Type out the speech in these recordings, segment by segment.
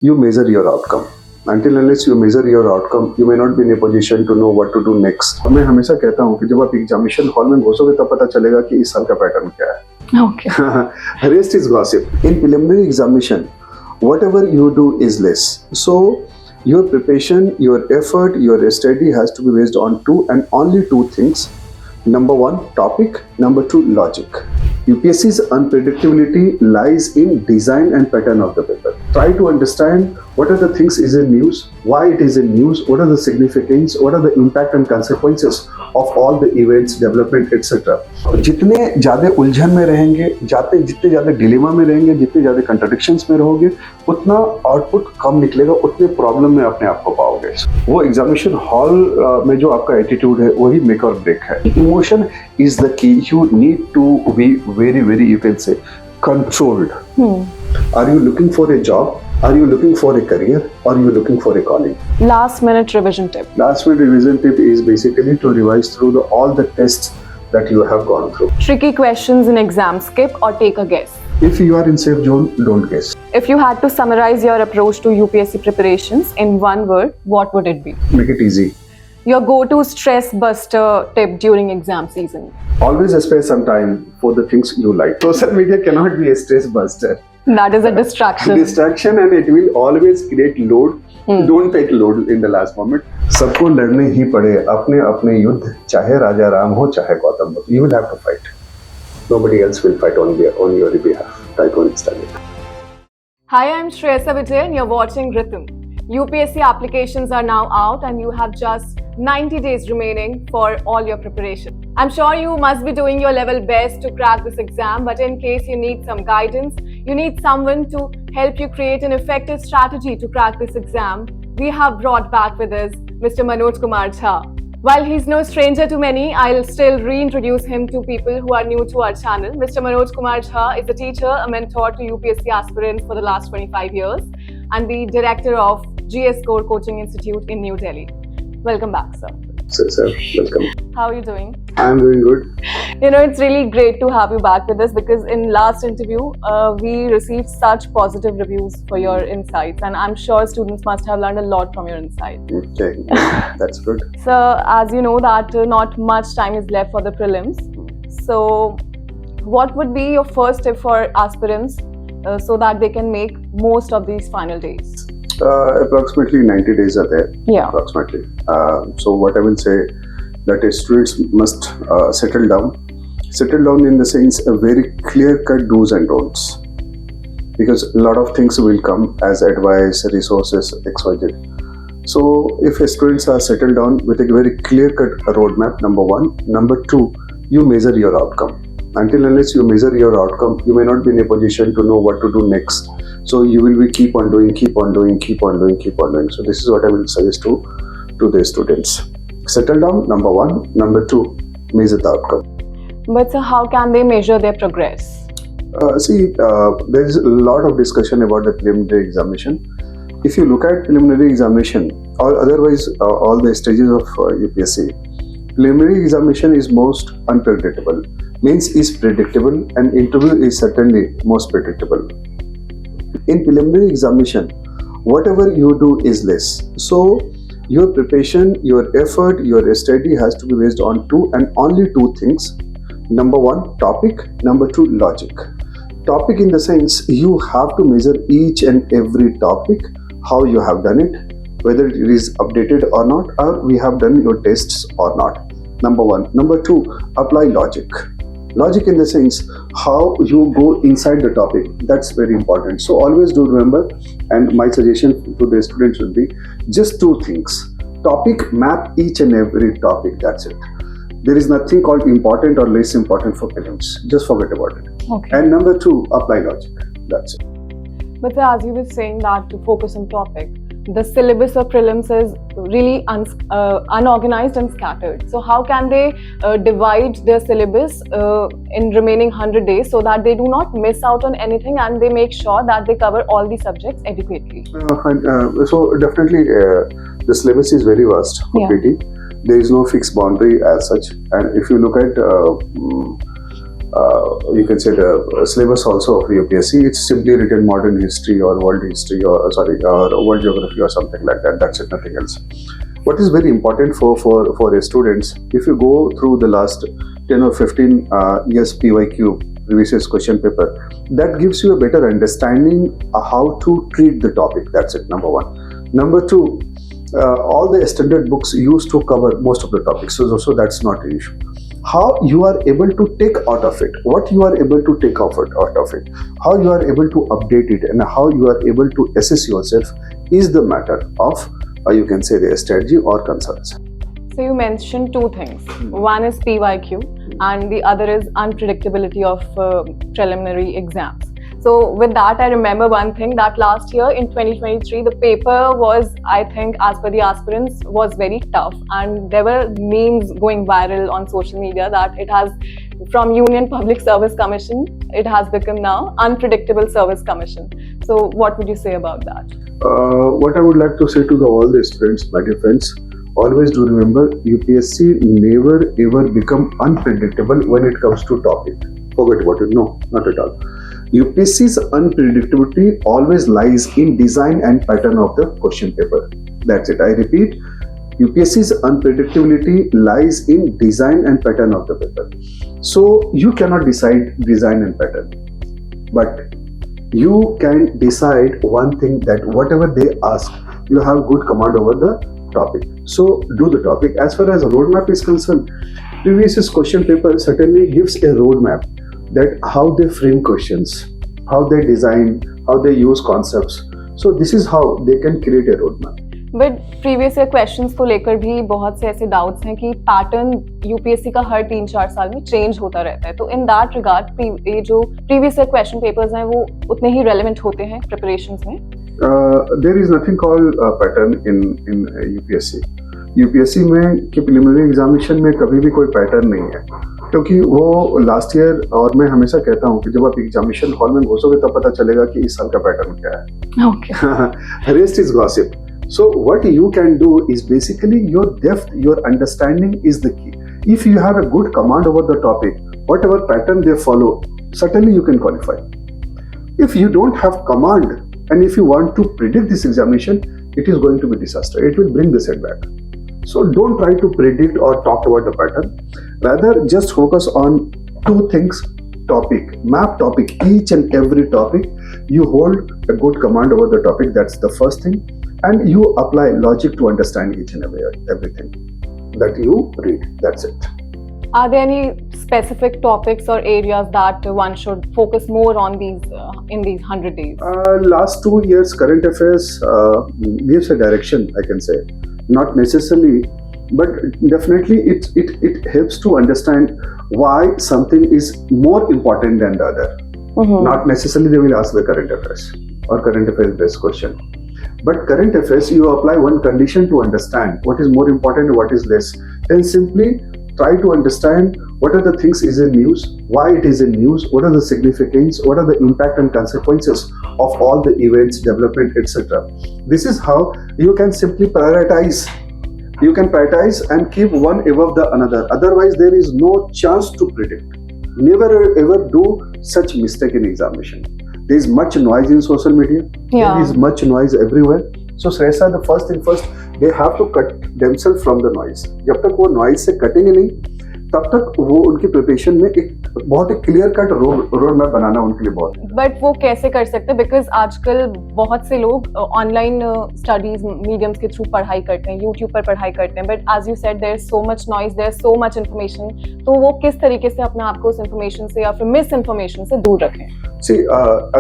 you measure your outcome. Until unless you measure your outcome, you may not be in a position to know what to do next. मैं हमेशा कहता हूँ कि जब आप examination hall में घुसोगे तब पता चलेगा कि इस साल का पैटर्न क्या है. Okay. Rest is gossip. In preliminary examination, whatever you do is less. So your preparation, your effort, your study has to be based on two and only two things. Number one, topic. Number two, logic. UPSC's unpredictability lies in design and pattern of the paper. Try to understand what are the things is in news, why it is in news, what are the significance, what are the impact and consequences of all the events, development, etc. जितने ज़्यादा उलझन में रहेंगे, जितने ज़्यादा dilemma में रहेंगे, जितने ज़्यादा contradictions में रहोगे, उतना आउटपुट कम निकलेगा, उतने प्रॉब्लम में अपने आप को पाओगे. वो एग्जामिनेशन हॉल में जो आपका एटीट्यूड है वही मेक और ब्रेक है. Emotion is the key. You need to be very you can say controlled. Are you looking for a job? Are you looking for a career? Or are you looking for a calling? Last minute revision tip. Last minute revision tip is basically to revise through all the tests that you have gone through. Tricky questions in exam, skip or take a guess. If you are in safe zone, don't guess. If you had to summarize your approach to UPSC preparations in one word, what would it be? Make it easy. Your go-to stress buster tip during exam season. Always spare some time for the things you like. Social media cannot be a stress buster. That is a distraction. Distraction, and it will always create load. Don't take load in the last moment. सबको लड़ने ही पड़े अपने अपने युद्ध, चाहे राजा राम हो चाहे Gautam Buddha. You will have to fight. Nobody else will fight on your behalf. Try to understand it. Hi, I'm Shreyasa Vijay and you're watching Ritam. UPSC applications are now out and you have just 90 days remaining for all your preparation. I'm sure you must be doing your level best to crack this exam, but in case you need some guidance, you need someone to help you create an effective strategy to crack this exam, we have brought back with us Mr. Manoj Kumar Jha. While he's no stranger to many, I'll still reintroduce him to people who are new to our channel. Mr. Manoj Kumar Jha is a teacher, a mentor to UPSC aspirants for the last 25 years and the director of GS Core Coaching Institute in New Delhi. Welcome back, sir. Sir, welcome. How are you doing? I'm doing good. You know, it's really great to have you back with us because in last interview, we received such positive reviews for your insights, and I'm sure students must have learned a lot from your insights. Okay, that's good. So, as you know that not much time is left for the prelims. So, what would be your first tip for aspirants so that they can make most of these final days? Approximately 90 days are there. Yeah. Approximately. So what I will say that students must settle down. Settle down in the sense a very clear-cut do's and don'ts. Because a lot of things will come as advice, resources, XYZ. So if students are settled down with a very clear-cut roadmap, number one. Number two, you measure your outcome. Until unless you measure your outcome, you may not be in a position to know what to do next. So you will be keep on doing. So this is what I will suggest to the students. Settle down, number one. Number two, measure the outcome. But so how can they measure their progress? There is a lot of discussion about the preliminary examination. If you look at preliminary examination or otherwise all the stages of UPSC, preliminary examination is most unpredictable. Means is predictable, and interview is certainly most predictable. In preliminary examination, whatever you do is less. So your preparation, your effort, your study has to be based on two and only two things. Number one, topic. Number two, logic. Topic in the sense you have to measure each and every topic, how you have done it, whether it is updated or not, or we have done your tests or not. Number one. Number two, apply logic. Logic in the sense how you go inside the topic. That's very important. So always do remember, and my suggestion to the students would be just two things. Topic, map each and every topic. That's it. There is nothing called important or less important for prelims. Just forget about it. Okay. And number two, apply logic. That's it. But as you were saying that to focus on topic, the syllabus of prelims is really unorganized and scattered. So how can they divide their syllabus in remaining 100 days so that they do not miss out on anything and they make sure that they cover all the subjects adequately? So definitely the syllabus is very vast. Completely. There is no fixed boundary as such. And if you look at you can say the syllabus also of UPSC. It's simply written modern history or world history or world geography or something like that. That's it, nothing else. What is very important for a students, if you go through the last 10 or 15 years PYQ, previous question paper, that gives you a better understanding how to treat the topic. That's it, number one. Number two, all the standard books used to cover most of the topics, so that's not an issue. How you are able to take out of it, what you are able to take out of it, how you are able to update it, and how you are able to assess yourself is the matter of, you can say, the strategy or concerns. So you mentioned two things. One is PYQ and the other is unpredictability of preliminary exams. So with that, I remember one thing, that last year in 2023, the paper was, I think, as per the aspirants, was very tough. And there were memes going viral on social media that it has, from Union Public Service Commission, it has become now Unpredictable Service Commission. So what would you say about that? What I would like to say to all the students, my dear friends, always do remember, UPSC never ever become unpredictable when it comes to topic. Forget about it. No, not at all. UPSC's unpredictability always lies in design and pattern of the question paper. That's it. I repeat, UPSC's unpredictability lies in design and pattern of the paper. So you cannot decide design and pattern, but you can decide one thing, that whatever they ask, you have good command over the topic. So do the topic. As far as a roadmap is concerned, previous question paper certainly gives a roadmap, that how they frame questions, how they design, how they use concepts. So this is how they can create a roadmap. But previous year questions को लेकर भी बहुत से ऐसे doubts हैं कि pattern UPSC का हर 3-4 साल में change होता रहता है. तो in that regard, ये जो previous year question papers हैं वो उतने ही relevant होते हैं preparations में? There is nothing called pattern in UPSC. UPSC में कि preliminary examination में कभी भी कोई pattern नहीं है, क्योंकि वो लास्ट ईयर, और मैं हमेशा कहता हूँ कि जब आप एग्जामिनेशन हॉल में घुसोगे तब पता चलेगा कि इस साल का पैटर्न क्या है. Okay. Rest is gossip. So what you can do is basically your depth, your understanding is the key. If you have a good command over the topic, whatever pattern they follow, certainly you can qualify. If you don't have command, and if you want to predict this examination, it is going to be disaster. It will bring the setback. So don't try to predict or talk about the pattern. Rather, just focus on two things. Topic, map topic, each and every topic. You hold a good command over the topic. That's the first thing. And you apply logic to understand each and everything that you read. That's it. Are there any specific topics or areas that one should focus more on these in these 100 days? Last 2 years, current affairs gives a direction, I can say. Not necessarily, but definitely it helps to understand why something is more important than the other. Mm-hmm. Not necessarily they will ask the current affairs or current affairs based question. But current affairs, you apply one condition to understand what is more important and what is less. Then simply try to understand what are the things is in news, why it is in news, what are the significance, what are the impact and consequences of all the events, development, etc. This is how you can simply prioritize. You can prioritize and keep one above the another. Otherwise, there is no chance to predict. Never ever do such mistake in examination. There is much noise in social media. Yeah. There is much noise everywhere. So Shreyasa, the first thing first, they have to cut themselves from the noise. जब तक वो noise से कटेंगे नहीं, तब तक वो उनकी प्रिपरेशन में एक बहुत ही क्लियर कट रोड मैप बनाना उनके लिए बहुत है. बट वो कैसे कर सकते हैं? बिकॉज आजकल बहुत से लोग ऑनलाइन स्टडीज मीडियम्स के थ्रू पढ़ाई करते हैं, यूट्यूब पर पढ़ाई करते हैं, but as you said there is so much noise, there is so much information. तो वो किस तरीके से अपने आप को उस इन्फॉर्मेशन से या फिर मिस इन्फॉर्मेशन से दूर रखें?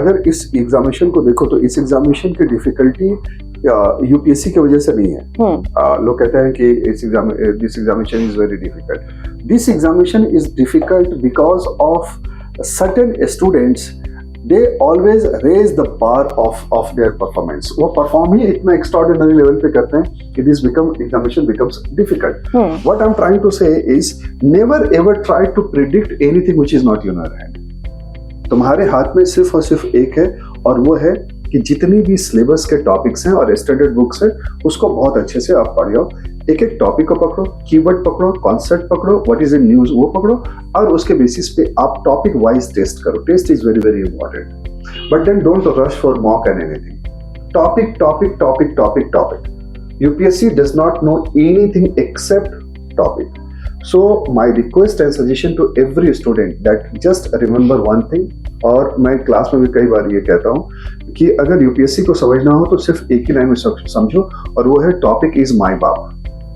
अगर इस एग्जामिनेशन को देखो तो इस एग्जामिनेशन की डिफिकल्टी यूपीएससी की वजह से नहीं है. लोग कहते हैं कि this examination is very difficult. This examination is difficult because of certain students. They always raise the bar of their performance. वो परफॉर्म ही इतना एक्स्ट्राऑर्डिनरी लेवल पे करते हैं कि this examination becomes difficult. What I'm trying to say is never ever try to predict anything which is not in your hand. तुम्हारे हाथ में सिर्फ और सिर्फ एक है और वो है कि जितनी भी सिलेबस के टॉपिक्स हैं और स्टैंडर्ड बुक्स हैं उसको बहुत अच्छे से आप पढ़ियो, एक एक टॉपिक को पकड़ो, कीवर्ड पकड़ो, कॉन्सेप्ट पकड़ो, व्हाट इज इन न्यूज वो पकड़ो और उसके बेसिस पे आप टॉपिक वाइज टेस्ट करो. Test is very very important, but then don't rush for mock and anything. Topic topic topic topic topic. UPSC does not know anything except topic. So my request and suggestion to every student that just remember one thing. और मैं class में भी कई बार ये कहता हूँ कि अगर UPSC को समझना हो तो सिर्फ एक ही लाइन में समझो और वो है टॉपिक इज माई बाप.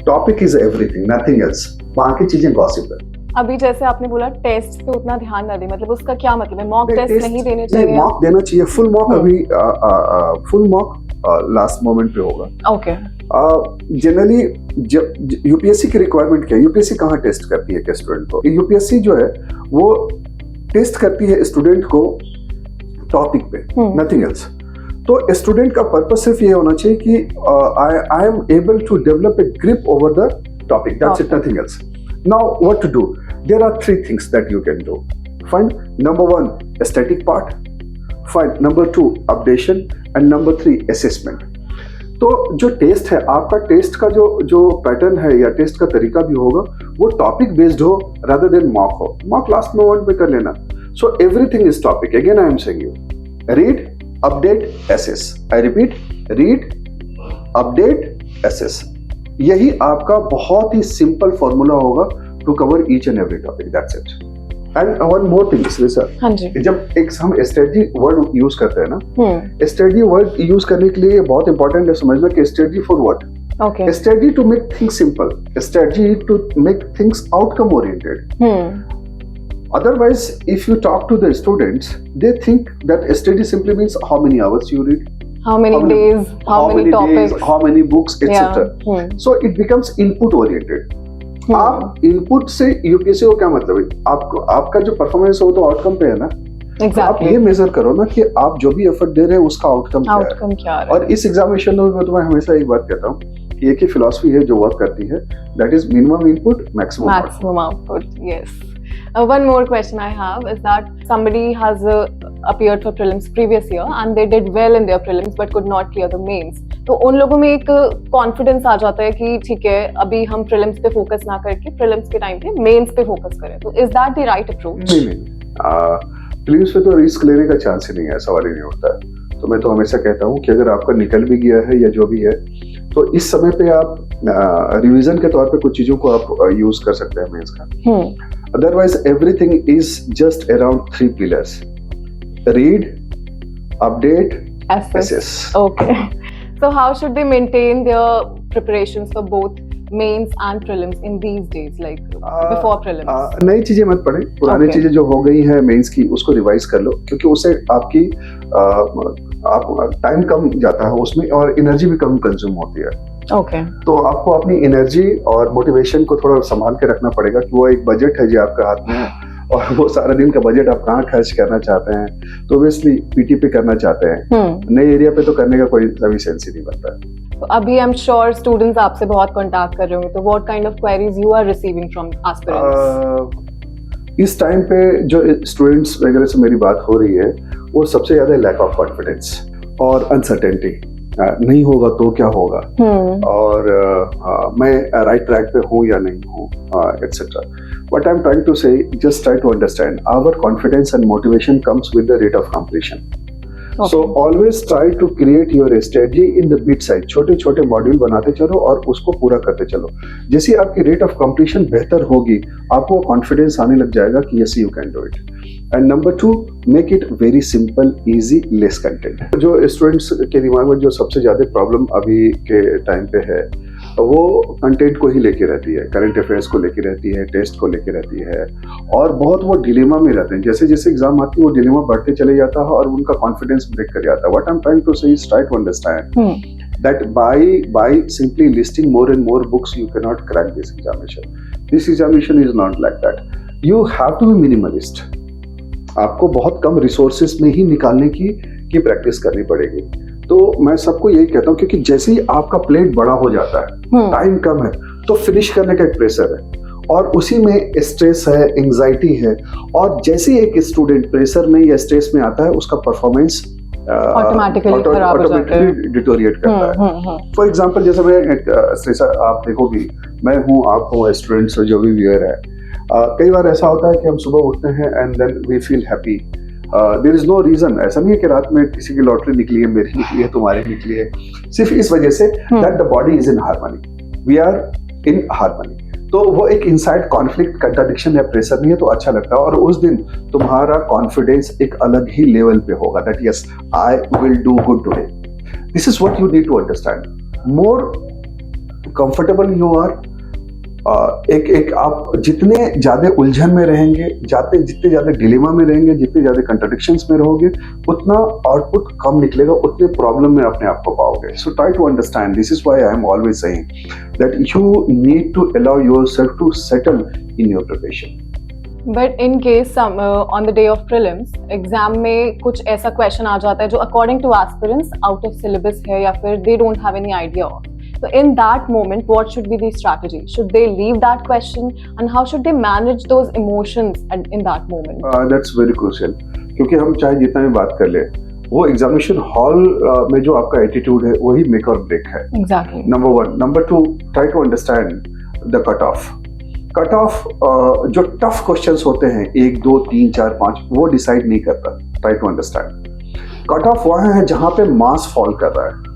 Topic is everything, nothing else. बाकी चीजें गॉसिप है. अभी जैसे आपने बोला टेस्ट पे उतना ध्यान ना दे, मतलब उसका क्या मतलब है? मॉक टेस्ट नहीं देने चाहिए? मॉक देना चाहिए. फुल मॉक अभी फुल मॉक लास्ट मोमेंट पे होगा. ओके. जनरली UPSC की रिक्वायरमेंट क्या है? UPSC कहाँ टेस्ट करती है क्या स्टूडेंट को? UPSC जो है वो टेस्ट करती है स्टूडेंट को टॉपिक पे, नथिंग एल्स. तो स्टूडेंट का पर्पस सिर्फ ये होना चाहिए कि I am able to develop a grip over the topic. That's it, nothing else. Now what to do? There are 3 things that you can do. Fine. Number 1, static part. Fine. Number 2, updation. And number 3, assessment. तो जो test है आपका, test का जो pattern है या test का तरीका भी होगा वो टॉपिक बेस्ड हो रादर देन मॉक हो. मॉक लास्ट मोमेंट पे कर लेना. So everything is topic. Again I am saying you, read, update, assess. I repeat, read, update, assess. यही आपका बहुत ही सिंपल फॉर्मूला होगा to cover each and every topic. That's it. And one more thing sir, हाँ जी. जब एक हम स्ट्रेटजी वर्ड यूज करते हैं ना, स्ट्रेटजी वर्ड यूज करने के लिए बहुत इंपॉर्टेंट है समझना कि strategy for what. Okay. Strategy to make things simple, strategy to make things outcome oriented. Otherwise, if you talk to the students, they think that strategy simply means how many hours you read, how many days, how many topics, days, how many books, etc. So it becomes input oriented. आप input से UPSC को क्या मतलब है? आपको आपका जो performance हो तो आउटकम पे है ना. Exactly. आप ये मेजर करो ना कि आप जो भी एफर्ट दे रहे हैं उसका आउटकम क्या है. और इस एग्जामिनेशन में तो मैं हमेशा एक बात कहता हूँ कि एक ही फिलॉसफी है जो वर्क करती है, that is minimum input maximum output. Yes. One more question I have is that somebody has appeared for prelims previous year and they did well in their prelims but could not clear the mains. तो उन लोगों में एक confidence आ जाता है कि ठीक है अभी हम प्रीलिम्स पे फोकस ना करके प्रीलिम्स के टाइम पे मेंस पे फोकस करें. तो is that the right approach? नहीं, प्रीलिम्स पे तो रिस्क लेने का चांस ही नहीं है, सवाल ही नहीं उठता. तो मैं तो हमेशा कहता हूँ कि अगर आपका निकल भी गया है या जो भी है तो इस समय पे आप रिवीजन के तौर पे कुछ चीजों को आप यूज कर सकते हैं मेंस का. Otherwise everything is just around 3 pillars: read, update, assess. Okay. So how should they maintain their preparations for both mains and prelims in these days, like before prelims? नई चीजें मत पढ़ें, पुरानी चीजें जो हो गई है मेंस की उसको रिवाइज कर लो, क्योंकि उससे आपकी टाइम कम जाता है उसमें और एनर्जी भी कम कंज्यूम होती है. ओके. तो आपको अपनी एनर्जी और मोटिवेशन को थोड़ा संभाल के रखना पड़ेगा कि वो एक बजट है जो आपके हाथ में है और वो सारा दिन का बजट आप कहाँ खर्च करना चाहते हैं. तो ऑब्वियसली पीटी पे करना चाहते हैं, नए एरिया पे तो करने का कोई अभी सेंस ही नहीं बनता है. तो अभी आई एम श्योर स्टूडेंट्स आपसे बहुत कांटेक्ट कर रहे होंगे, तो what kind of queries you are receiving from aspirants? इस टाइम पे जो स्टूडेंट्स वगैरह से मेरी बात हो रही है वो सबसे ज्यादा लैक ऑफ कॉन्फिडेंस और अनसर्टेनिटी. नहीं होगा तो क्या होगा, और मैं राइट ट्रैक पे हूँ या नहीं हूँ, etc. What I'm trying to say, just try to understand, our confidence and motivation comes with the rate of completion. Okay. So always try to create your strategy in the bit size. छोटे छोटे module बनाते चलो और उसको पूरा करते चलो. जैसे आपकी रेट ऑफ कंप्लीशन बेहतर होगी आपको कॉन्फिडेंस आने लग जाएगा कि yes you can do it. And number 2, make it very simple, easy, less content. जो स्टूडेंट्स के दिमाग में जो सबसे ज्यादा प्रॉब्लम अभी के टाइम पे है वो कंटेंट को ही लेके रहती है, करंट अफेयर्स को लेके रहती है, टेस्ट को लेके रहती है, और बहुत वो डिलेमा में रहते हैं. जैसे जैसे एग्जाम आती है वो डिलेमा बढ़ते चले जाता है और उनका कॉन्फिडेंस ब्रेक कर जाता है. What I am trying to say is try to understand that by simply listing more and more books you cannot crack this examination. This examination is not like that. You have to be minimalist. आपको बहुत कम resources में ही निकालने की practice करनी पड़ेगी. तो मैं सबको यही कहता हूँ, क्योंकि जैसे ही आपका प्लेट बड़ा हो जाता है, टाइम कम है, तो फिनिश करने का एक प्रेशर है और उसी में स्ट्रेस है, एंजाइटी है, और जैसे एक स्टूडेंट प्रेशर में या स्ट्रेस में आता है उसका परफॉर्मेंस ऑटोमेटिकली खराब हो जाते हैं, डिटोरिएट करता है। फॉर एग्जांपल जैसे मैं श्रेया आप देखोगी, मैं हूँ, आप हो, स्टूडेंट्स जो भी व्यूअर है, कई बार ऐसा होता है कि हम सुबह उठते हैं and then we feel happy, there is no reason. ऐसा नहीं है कि रात में किसी की लॉटरी निकली है, मेरी निकली है, तुम्हारी निकली है, सिर्फ इस वजह से that the body is in harmony, we are in harmony. तो वो एक इनसाइड कॉन्फ्लिक्ट, कंट्राडिक्शन या प्रेशर नहीं है, तो अच्छा लगता है। और उस दिन तुम्हारा कॉन्फिडेंस एक अलग ही लेवल पे होगा, that yes I will do good today. This is what you need to understand. More comfortable you are, एक आप जितने ज्यादा उलझन में रहेंगे, जितने ज्यादा डिलेमा में रहेंगे, जितने ज्यादा कंट्राडिक्शंस में रहोगे, उतना आउटपुट कम निकलेगा, उतने प्रॉब्लम में अपने आप को पाओगे। So try to understand, this is why I am always saying that you need to allow yourself to settle in your preparation. But in case on the day of prelims exam में कुछ ऐसा question आ जाता है जो according to aspirants out of syllabus है, या फिर they don't have any idea of, so in that moment what should be the strategy? Should they leave that question, and how should they manage those emotions in that moment? That's very crucial, क्योंकि हम चाहे जितना भी बात कर ले, वो examination hall में जो आपका एटीट्यूड है वही मेक और ब्रेक है। Exactly. Number 1। Number 2, try to understand the cut off. Cut off जो टफ क्वेश्चंस होते हैं 1, 2, 3, 4, 5 वो डिसाइड नहीं करता। Try to understand cut off वहाँ है जहाँ पे मास फॉल कर रहा है।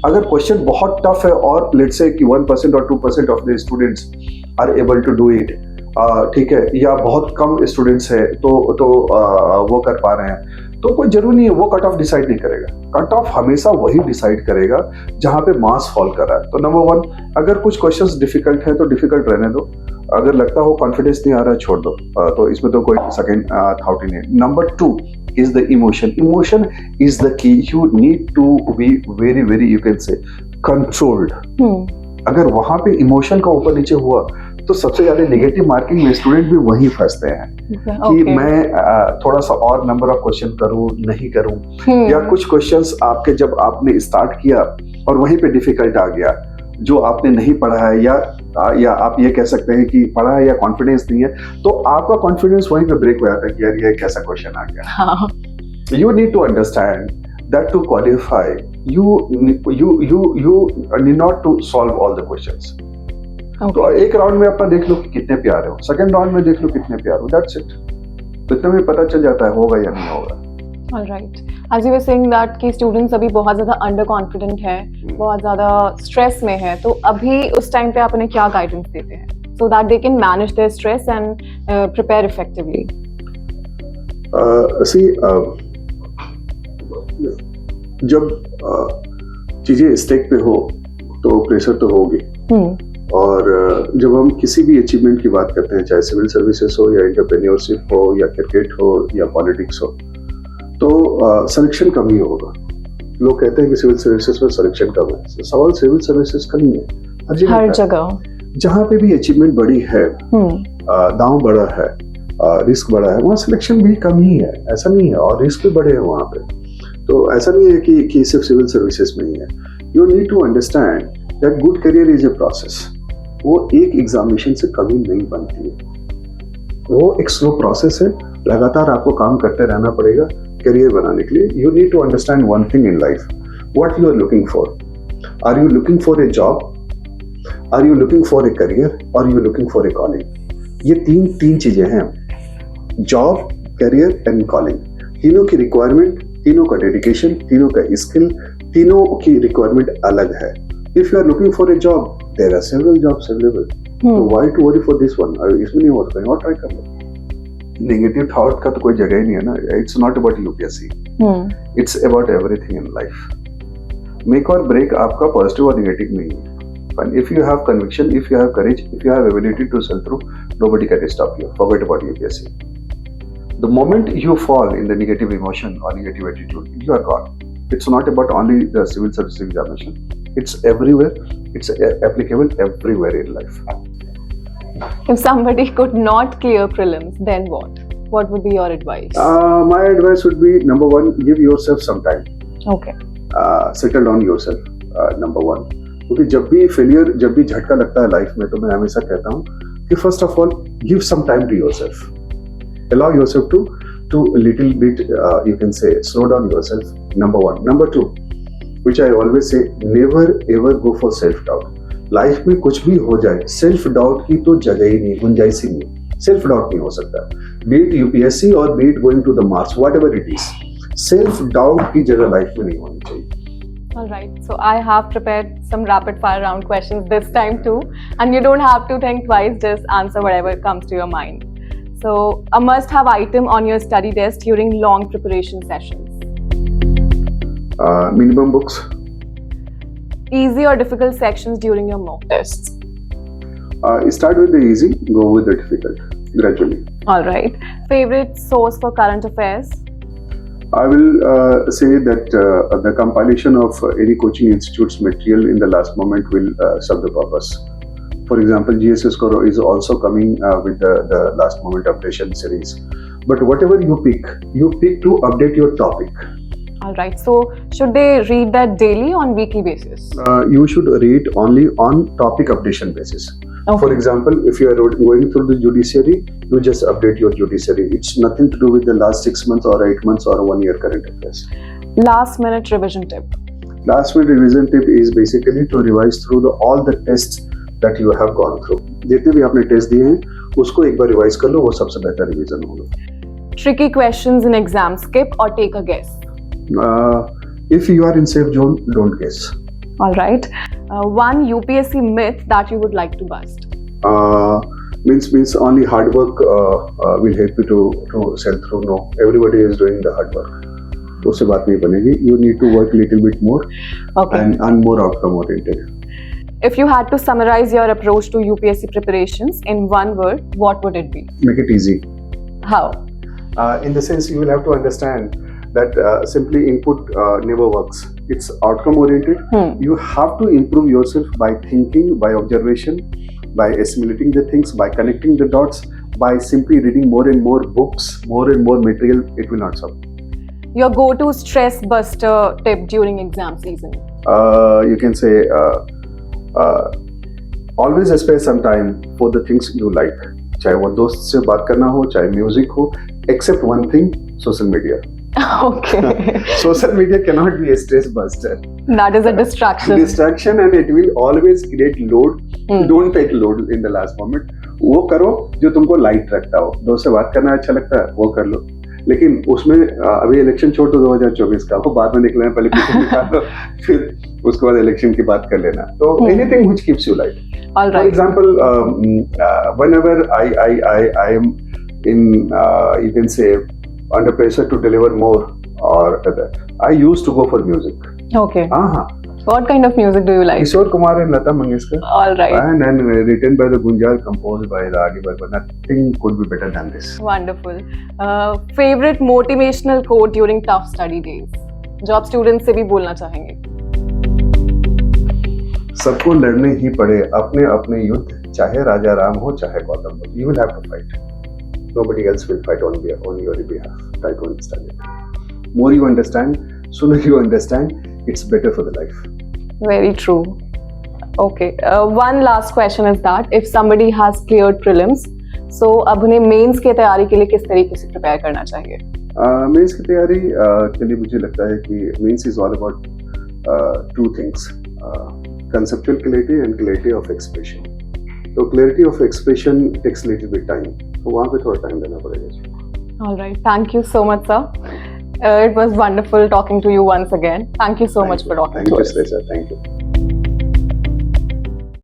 अगर क्वेश्चन बहुत टफ है और लेट्स से कि 1% और 2% of the students are able to do it, ठीक है, या बहुत कम स्टूडेंट्स है तो वो कर पा रहे हैं, तो कोई जरूरी नहीं है, वो कट ऑफ डिसाइड नहीं करेगा। कट ऑफ हमेशा वही डिसाइड करेगा जहां पे मास फॉल कर रहा है। तो नंबर 1, अगर कुछ क्वेश्चंस डिफिकल्ट है तो डिफिकल्ट रहने दो, अगर लगता हो कॉन्फिडेंस नहीं आ रहा है छोड़ दो, तो इसमें तो कोई सेकंड थॉट ही नहीं। Number 2 is the emotion is the key. You need to be very you can say controlled. अगर वहां पे इमोशन का ऊपर नीचे हुआ तो सबसे ज्यादा नेगेटिव मार्किंग में स्टूडेंट भी वही फंसते हैं कि मैं थोड़ा सा और नंबर ऑफ क्वेश्चन करूं नहीं करूं, या कुछ क्वेश्चंस आपके जब आपने स्टार्ट किया और वहीं पे डिफिकल्ट आ गया जो आपने नहीं पढ़ा है, या आप ये कह सकते हैं कि पढ़ा है या कॉन्फिडेंस नहीं है, तो आपका कॉन्फिडेंस वहीं पे ब्रेक हो जाता है कि यार ये कैसा क्वेश्चन आ गया। You need to understand that to qualify you need not to solve all the questions. Okay. तो एक राउंड में अपना देख लो कि कितने प्यारे हो, सेकंड राउंड में देख लो कितने प्यारे हो, दैट्स इट। तो इतना में पता चल जाता है होगा या नहीं होगा। Alright. As you were saying that कि students अभी बहुत ज़्यादा अंडर कॉन्फिडेंट है, बहुत ज़्यादा स्ट्रेस में है, तो अभी उस टाइम पे आप उन्हें क्या गाइडेंस देते हैं so that they can manage their stress and prepare effectively? जब चीजें स्टेक पे हो तो प्रेशर तो होगी, और जब हम किसी भी अचीवमेंट की बात करते हैं, चाहे सिविल सर्विसेज हो या एंटरप्रेन्योरशिप हो या क्रिकेट हो या पॉलिटिक्स हो, तो सिलेक्शन कम ही होगा। लोग कहते हैं कि सिविल सर्विसेज में सिलेक्शन कम है, सवाल सिविल सर्विसेज का नहीं है, हर जगह जहाँ पे भी अचीवमेंट बड़ी है, दांव बड़ा है, रिस्क बड़ा है, वहाँ सिलेक्शन भी कम ही है, ऐसा नहीं है, और रिस्क भी बड़े हैं वहाँ पे। तो ऐसा नहीं है कि सिर्फ सिविल सर्विसेज में ही है। You need to understand that good career is a process. वो एक एग्जामिनेशन से कभी नहीं बनती है, वो एक स्लो प्रोसेस है, लगातार आपको काम करते रहना पड़ेगा करियर बनाने के लिए। You need to understand one thing in life, what you are looking for. Are you looking for a job, are you looking for a career, और you looking for a calling. ये तीन चीजें हैं, job, career and calling. तीनों की requirement, तीनों का dedication, तीनों का स्किल, तीनों की रिक्वायरमेंट अलग है। If you are looking for a job, there are several jobs available, तो why to worry for this one. इसमें नहीं होता है, और ट्राई कर लो। नेगेटिव थॉट का तो कोई जगह ही नहीं है ना। It's not about UPSC, it's about everything in life. Make और ब्रेक आपका पॉजिटिव और नेगेटिव नहीं है। But if you have conviction, if you have courage, if you have ability to sell through, nobody can stop you. Forget about UPSC. The moment you fall in the negative emotion or negative attitude, you are gone. It's not about only the civil service examination. It's everywhere. It's applicable everywhere in life. If somebody could not clear prelims, then what? What would be your advice? My advice would be, number one, give yourself some time. Okay. Settle on yourself. Number one. क्योंकि जब भी failure, जब भी झटका लगता है life में, तो मैं हमेशा कहता हूँ कि first of all give some time to yourself, allow yourself to to a little bit, you can say, slow down yourself. Number one. Number two, which I always say, never ever go for self-doubt. Life में कुछ भी हो जाए, self doubt की तो जगह ही नहीं, गुंजाइश ही नहीं. सेल्फ डाउट नहीं हो सकता. बी इट यूपीएससी और be it going to the marks, whatever it is, self doubt की जगह लाइफ में नहीं होनी चाहिए. All right, so I have prepared some rapid fire round questions this time too, and you don't have to think twice, just answer whatever comes to your mind. So, a must-have item on your study desk during long preparation sessions? Minimum books. Easy or difficult sections during your mock tests? Start with the easy, go with the difficult, gradually. All right. Favorite source for current affairs? I will say that the compilation of any coaching institute's material in the last moment will serve the purpose. For example, GSS Core is also coming with the last moment updation series. But whatever you pick to update your topic. All right. So, should they read that daily on weekly basis? You should read only on topic updation basis. Okay. For example, if you are going through the judiciary, you just update your judiciary. It's nothing to do with the last 6 months or 8 months or 1 year current affairs. Last minute revision tip. Last minute revision tip is basically to revise through all the tests that you have gone through. जितने भी आपने test दिए हैं, उसको एक बार revise कर लो, वो सबसे बेहतर रिवीजन होगा. Tricky questions in exam, skip or take a guess? If you are in safe zone, don't guess. All right. One UPSC myth that you would like to bust? Means only hard work will help you to sell through. No, everybody is doing the hard work. उससे बात नहीं बनेगी. You need to work a little bit more. Okay. and more outcome oriented. If you had to summarize your approach to UPSC preparations in one word, what would it be? Make it easy. How? In the sense, you will have to understand that simply input never works. It's outcome oriented. You have to improve yourself by thinking, by observation, by assimilating the things, by connecting the dots, by simply reading more and more books, more and more material. It will not solve. Your go-to stress buster tip during exam season? You can say always spare some time for the things you like. चाहे वो दोस्त से बात करना हो, चाहे music हो, except one thing, social media. Okay. Social media cannot be a stress buster. That is a distraction. Distraction, and it will always create load. Don't take load in the last moment. वो करो जो तुमको light रखता हो. दोस्त से बात करना अच्छा लगता है, वो कर लो. लेकिन उसमें अभी इलेक्शन छोड़ दो 2024 का, वो बाद में निकलना, पहले पीछे निकाल दो, फिर उसके बाद इलेक्शन की बात कर लेना. तो anything which keeps you light. All right. For example, whenever I am in, you can say, under pressure to deliver more or other, I used to go for music. Okay. Uh-huh. What kind of music do you like? Kishore Kumar and Lata Mangeshkar. All right. And written by the Gunjar, composed by Ragi Barba. Nothing could be better than this. Wonderful. Favorite motivational quote during tough study days? जो आप students से भी बोलना चाहेंगे? सबको लड़ने ही पड़े अपने अपने युद्ध, चाहे राजा राम हो चाहे Gautam Buddha. You will have to fight. Nobody else will fight on your behalf. Try to understand it. More you understand, sooner you understand, it's better for the life. Very true. Okay. One last question is that if somebody has cleared prelims, so अब उन्हें mains की तैयारी के लिए किस तरीके से prepare करना चाहिए? मेंस की तैयारी के लिए मुझे लगता है कि mains is all about two things, conceptual clarity and clarity of expression. तो clarity of expression takes little bit time. तो वहाँ पे थोड़ा टाइम देना पड़ेगा. All right. Thank you so much, sir. It was wonderful talking to you once again. Thank you so much for talking to us. Thank you, Shreyas. Thank you.